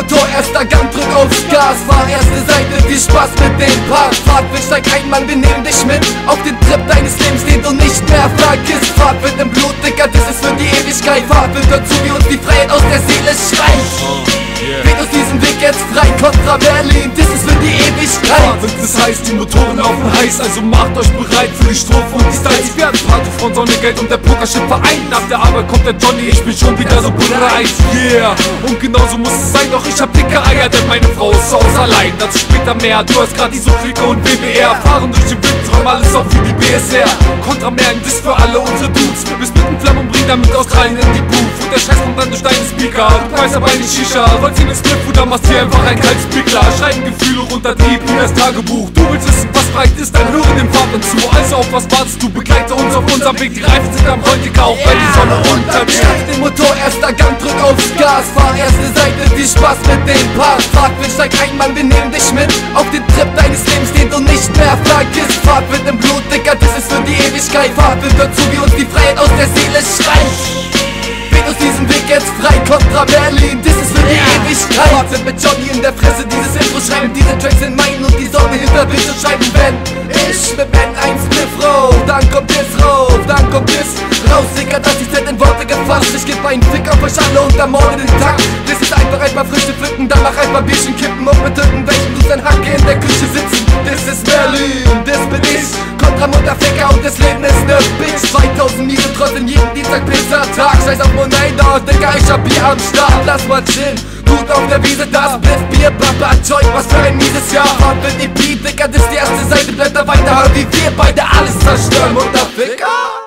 Motor, erster Gang, drück aufs Gas. Fahr erste Seite, viel Spaß mit dem Part. Fahrtwind, steig ein, Mann, wir nehmen dich mit auf den Trip deines Lebens, den du nicht mehr vergisst. Fahrt wird im Blut, Dicker, das ist für die Ewigkeit. Fahrt wird dazu, wie uns die Freiheit aus der Seele schreit. Geht aus diesem Weg jetzt frei, Contra Berlin, das ist für die Ewigkeit. Das heißt, die Motoren laufen heiß, also macht euch bereit für die Strophe und die Styles. Wir hatten Party von Sonne, Geld und der Pokershit vereint. Nach der Arbeit kommt der Johnny, ich bin schon wieder so bereit. Yeah, und genauso muss es sein, doch ich hab dicke Eier, denn meine Frau ist zu Hause allein. Dazu später mehr, du hast grad die so Clique und BBR. Fahren durch den Wind, träumen alles auf wie die BSR. Contra mehr ein Diss für alle unsere Dudes. Bis mit dem Flammen und bring damit Australien in die Booth. Und der Scheiß kommt dann durch deine Speaker. Du weißt aber nicht Shisha, wollt's in den Strip oder machst hier einfach ein kaltes Pickler. Schreiben Gefühle runter, Dieb, wie das Tagebuch. Du willst wissen, was breit ist, dann höre dem Fahrten zu. Also auf was wartest du, begleite uns auf unserem Weg. Die Reifen sind am Heutiger, auch wenn die Sonne untergeht. Start den Motor, erster Gang, drück aufs Gas. Fahr erste Seite, viel Spaß mit dem Part. Fahrtwind, steig ein, Mann, wir nehmen dich mit auf den Trip deines Lebens, den du nicht mehr vergisst. Fahrt wird im Blut, Dicker, das ist für die Ewigkeit. Fahrt wird dazu, wie uns die Freiheit aus der Seele schreit. Geht aus diesem Weg jetzt frei, Contra Berlin, das ist für die Ewigkeit. Fahrt wird mit Johnny in der Fresse dieses Intro schreiben. Diese Tracks sind mein und die Sonne hinter Bildschirmscheiben. Wenn ich mit Ben ein Spliff rauf, dann kommt das rauf, dann kommt das raus. Dicker, dass die Zeit in Worte gefasst. Ich geb einen Fick auf euch alle und ermorde den Takt. Das ist einfach ein paar Früchte pflücken, dann mach ein paar Bierchen kippen und mit irgendwelchen Dudes ein Hacke in der Küche sitzen. Das ist Berlin, das bin ich, Contra Mutterficker und das Leben ist ne Bitch. 2000 Miese trotzdem jeden Dienstag Pizza-Tag. Scheiß auf Monaida, Dicker, ich hab Bier am Start. Lass mal chillen, gut auf der Wiese, das Bliff, Bier, Baba, Joint, was für ein mieses Jahr. Fahrt wird die Beat, Dicker, das ist die erste Seite, blätter weiter, hör wie wir beide alles zerstören, Mutterficker.